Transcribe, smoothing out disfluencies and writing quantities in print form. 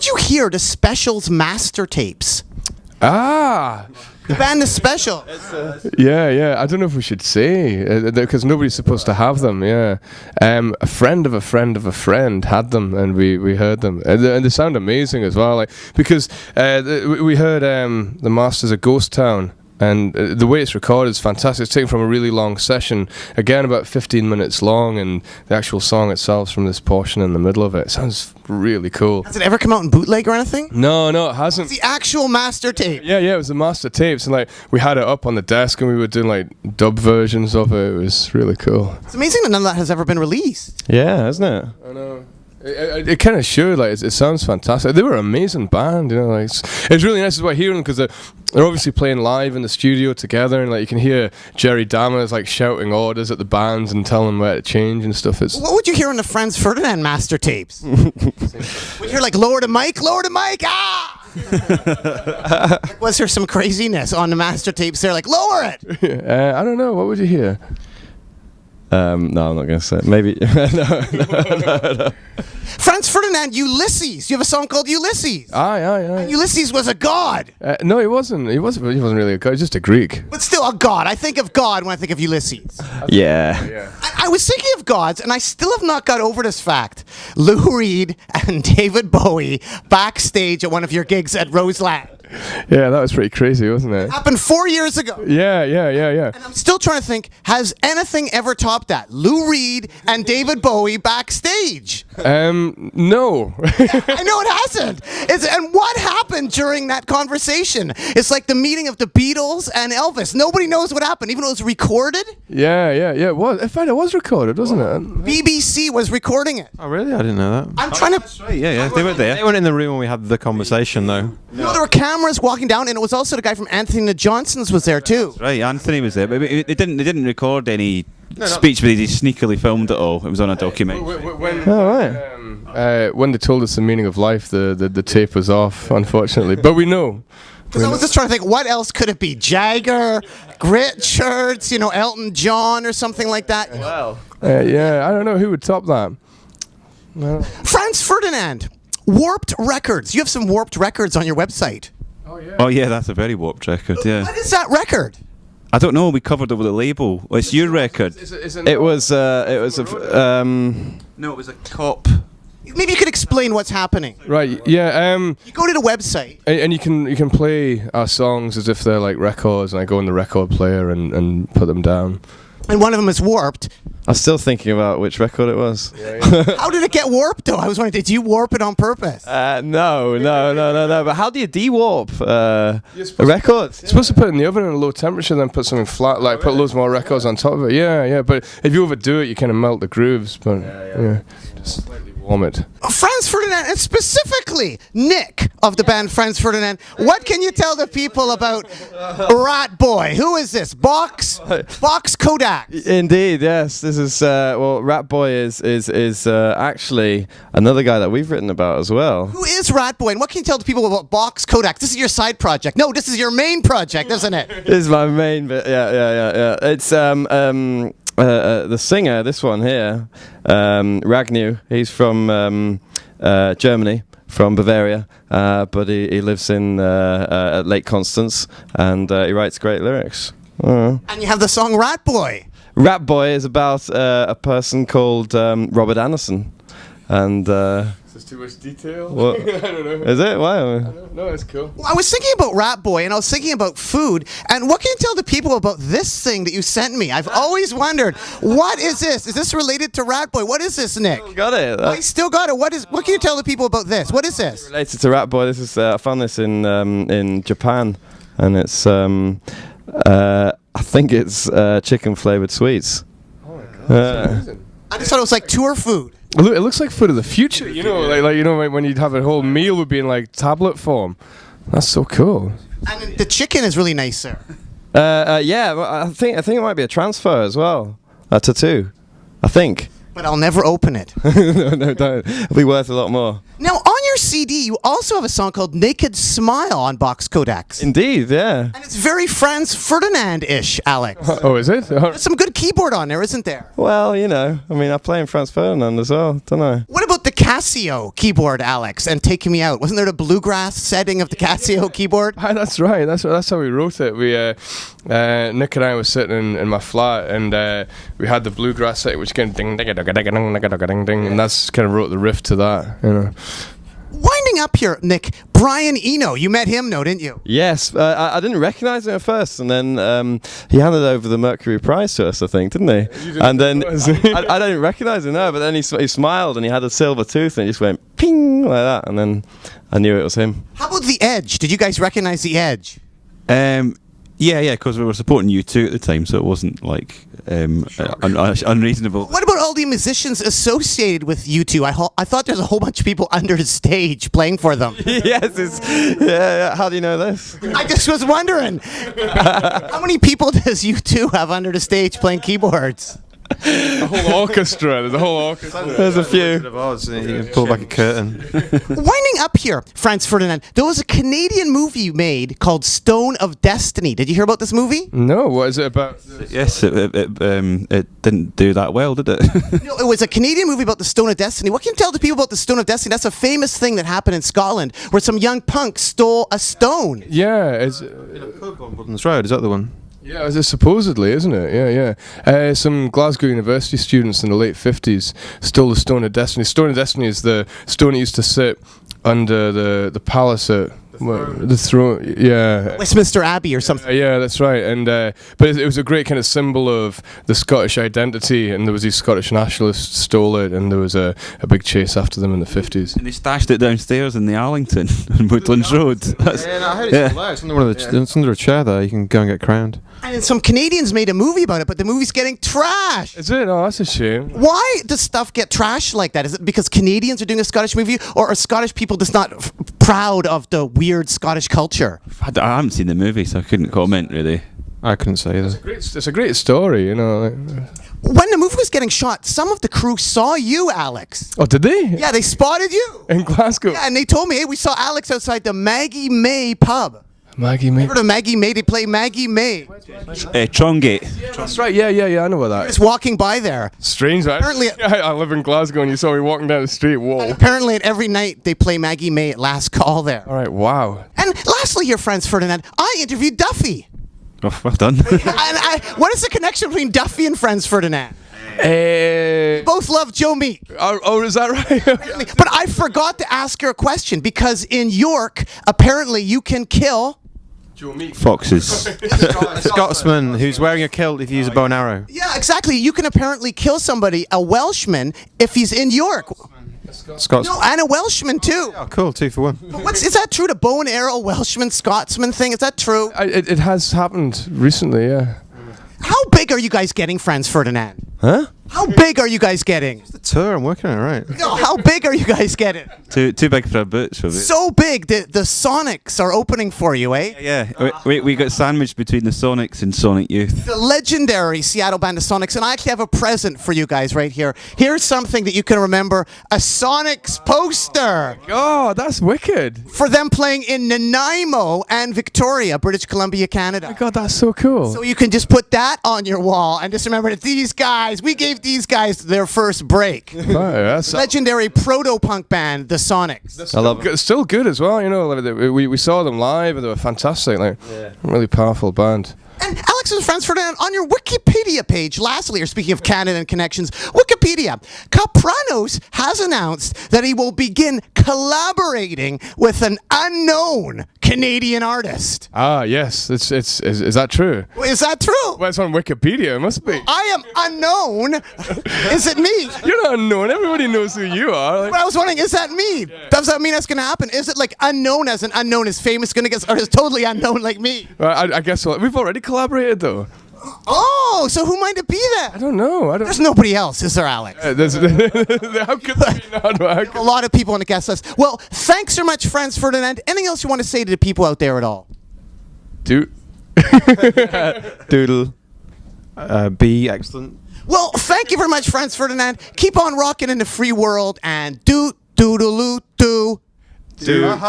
you hear the Specials master tapes? Ah! The band The Special. Yeah. I don't know if we should say, because nobody's supposed to have them, yeah. A friend of a friend of a friend had them, and we heard them. And they sound amazing as well, like, because we heard the Masters of Ghost Town. And the way it's recorded is fantastic. It's taken from a really long session, again about 15 minutes long, and the actual song itself is from this portion in the middle of it. It sounds really cool. Has it ever come out in bootleg or anything? No, it hasn't. It's the actual master tape. Yeah, it was the master tapes, and like we had it up on the desk, and we were doing like dub versions of it. It was really cool. It's amazing that none of that has ever been released. Yeah, isn't it? I know. It kind of should, like, it sounds fantastic. They were an amazing band, you know, like, it's really nice as well hearing them, because they're obviously playing live in the studio together, and like you can hear Jerry Dammers like shouting orders at the bands and telling them where to change and stuff. What would you hear on the Franz Ferdinand master tapes? Would you hear like lower the mic, ah! Like, was there some craziness on the master tapes there, like lower it? I don't know, what would you hear? No, I'm not going to say it. Maybe. no. Franz Ferdinand, Ulysses. You have a song called Ulysses. Aye. And Ulysses was a god. No, he wasn't. He wasn't really a god. He's just a Greek. But still a god. I think of God when I think of Ulysses. Yeah. I was thinking of gods, and I still have not got over this fact. Lou Reed and David Bowie backstage at one of your gigs at Roseland. Yeah, that was pretty crazy, wasn't it? Happened 4 years ago. Yeah. And I'm still trying to think, has anything ever topped that? Lou Reed and David Bowie backstage. No. I know it hasn't. And what happened during that conversation? It's like the meeting of the Beatles and Elvis. Nobody knows what happened, even though it was recorded. Yeah. It was. In fact, it was recorded, wasn't it? BBC was recording it. Oh, really? I didn't know that. I'm trying to... That's right, yeah. They were there. They weren't in the room when we had the conversation, though. No, there were cameras walking down, and it was also the guy from Anthony and the Johnsons was there too. Right, Anthony was there, but they didn't record any speech, but they sneakily filmed it all. It was on a documentary. When they told us the meaning of life, the tape was off, unfortunately. But we know. Because I was just trying to think, what else could it be? Jagger, Grit Shirts, Elton John or something like that. Wow. Yeah, I don't know who would top that. No. Franz Ferdinand, Warped Records. You have some Warped Records on your website. Oh yeah, that's a very warped record. Yeah. What is that record? I don't know. We covered it with a label. It's your record. It was a. No, it was a cop. Maybe you could explain what's happening. Right. Yeah. You go to the website, and you can play our songs as if they're like records, and I go in the record player and put them down. and one of them is warped. I was still thinking about which record it was. How did it get warped, though? I was wondering, did you warp it on purpose? No. But how do you de-warp a record? You're supposed to put it in the oven at a low temperature, then put something flat, like put loads more records on top of it. Yeah. But if you overdo it, you kind of melt the grooves. But just slightly warm it. Franz Ferdinand, and specifically Nick of the band Franz Ferdinand. What can you tell the people about Rat Boy? Who is this? Box Kodak. Indeed, yes. This is Rat Boy is actually another guy that we've written about as well. Who is Rat Boy, and what can you tell the people about Box Kodak? This is your side project. No, this is your main project, isn't it? This is my main bit. Yeah. It's the singer, this one here, Ragnu. He's from Germany, from Bavaria, but he lives in at Lake Constance, and he writes great lyrics. And you have the song Rat Boy. Rat Boy is about a person called Robert Anderson, and Is this too much detail? what I don't know. is it? Why? No, it's cool. Well, I was thinking about Rat Boy, and I was thinking about food. And what can you tell the people about this thing that you sent me? I've always wondered, what is this? Is this related to Rat Boy? What is this, Nick? Got it. I still got it. What can you tell the people about this? What is this? Related to Rat Boy. This is I found this in Japan, and it's I think it's chicken flavored sweets. Oh my god, that's amazing. I just thought it was like tour food. It looks like food of the future, you know, like when you'd have a whole meal would be in like tablet form. That's so cool. And the chicken is really nice, sir. Yeah, well, I think it might be a transfer as well. A tattoo, I think. But I'll never open it. No, don't. It'll be worth a lot more. Now, on your CD, you also have a song called Naked Smile on Box Kodaks. Indeed, yeah. And it's very Franz Ferdinand-ish, Alex. Oh, is it? There's some good keyboard on there, isn't there? Well, I play in Franz Ferdinand as well, don't I? What about the Casio keyboard, Alex, and Taking Me Out. Wasn't there the bluegrass setting of the Casio keyboard? That's right. That's how we wrote it. We Nick and I were sitting in my flat, and we had the bluegrass set, which kind of ding ding ding ding ding ding, and that's kind of wrote the riff to that. You know. Winding up here, Nick, Brian Eno. You met him, no, didn't you? Yes, I didn't recognise him at first, and then he handed over the Mercury Prize to us, I think, didn't he? And then I didn't recognise him, no, but then he smiled and he had a silver tooth and he just went ping like that, and then I knew it was him. How about The Edge? Did you guys recognise The Edge? Yeah, because we were supporting U2 at the time, so it wasn't like unreasonable. What about all the musicians associated with U2? I thought there's a whole bunch of people under the stage playing for them. Yes, yeah. How do you know this? I just was wondering, how many people does U2 have under the stage playing keyboards? A whole orchestra. There's a whole orchestra. There's a few. You can pull back a curtain. Winding up here, Franz Ferdinand, there was a Canadian movie you made called Stone of Destiny. Did you hear about this movie? No, what is it about? Yes, it didn't do that well, did it? No, it was a Canadian movie about the Stone of Destiny. What can you tell the people about the Stone of Destiny? That's a famous thing that happened in Scotland where some young punk stole a stone. Yeah, it's In a pub on Woodlands Road, is that the one? yeah, it's supposedly, isn't it? Yeah. Some Glasgow University students in the late 50s stole the Stone of Destiny. Stone of Destiny is the stone that used to sit under the palace at the throne. Yeah. Westminster Abbey or something. Yeah, that's right. And but it was a great kind of symbol of the Scottish identity, and there was these Scottish nationalists stole it, and there was a big chase after them in the 50s. And they stashed it downstairs in the Arlington on Woodlands Road. That's, Yeah, no, I heard it's yeah. It's under it's under a chair there. You can go and get crowned. And some Canadians made a movie about it, but the movie's getting trashed. Is it? Oh, that's a shame. Why does stuff get trashed like that? Is it because Canadians are doing a Scottish movie, or are Scottish people just not proud of the weird Scottish culture? I haven't seen the movie, so I couldn't comment really. I couldn't say either. It's a great story, you know. When the movie was getting shot, some of the crew saw you, Alex. Oh, did they? Yeah, they spotted you. In Glasgow? Yeah, and they told me, hey, we saw Alex outside the Maggie May pub. Maggie May. Remember the Maggie May? They play Maggie May. Trongate. That's right, yeah, I know about that. Just walking by there. Strange, right? Apparently- I live in Glasgow and you saw me walking down the street, whoa. Apparently, at every night, they play Maggie May at last call there. Alright, wow. And lastly here, Franz Ferdinand, I interviewed Duffy. Oh, well done. What is the connection between Duffy and Franz Ferdinand? Both love Joe Meek. Oh, is that right? But I forgot to ask her a question, because in York, apparently you can kill... Foxes. A Scotsman who's wearing a kilt if you use a bow and arrow. Yeah, exactly. You can apparently kill somebody, a Welshman, if he's in York. Scotsman. No, and a Welshman too. Oh, cool. 2 for 1. Is that true? The bow and arrow Welshman Scotsman thing? Is that true? It has happened recently, yeah. How big are you guys getting, Franz Ferdinand? Huh? How big are you guys getting? The tour, I'm working on it, right? No, how big are you guys getting? Too big for our boots, probably. So big that the Sonics are opening for you, eh? Yeah, we got sandwiched between the Sonics and Sonic Youth. The legendary Seattle band of Sonics, and I actually have a present for you guys right here. Here's something that you can remember, a Sonics poster Oh, that's wicked. for them playing in Nanaimo and Victoria, British Columbia, Canada. God, that's so cool. So you can just put that on your wall and just remember that these guys, we gave these guys their first break. Right, that's Legendary proto-punk band, the Sonics. I love it. It's still good as well, you know. Like, we saw them live and they were fantastic. Like, really powerful band. And Alex and Franz Ferdinand, on your Wikipedia page, lastly, or speaking of Canada and connections, Wikipedia, Capranos has announced that he will begin collaborating with an unknown Canadian artist. Ah, yes. Is that true? Is that true? Well, it's on Wikipedia. It must be. I am unknown. Is it me? You're not unknown. Everybody knows who you are. Like, But I was wondering, is that me? Does that mean that's going to happen? Is it like unknown as an unknown is famous going to get, or is totally unknown like me? well, I guess we've already collaborated though. Oh, so who might it be then? I don't know. There's nobody else, is there, Alex? How could there be not? A lot of people on the guest list. Well, thanks so much, Franz Ferdinand. Anything else you want to say to the people out there at all? Dude. Doodle. Be excellent. Well, thank you very much, Franz Ferdinand. Keep on rocking in the free world and doodaloo doo. Dude.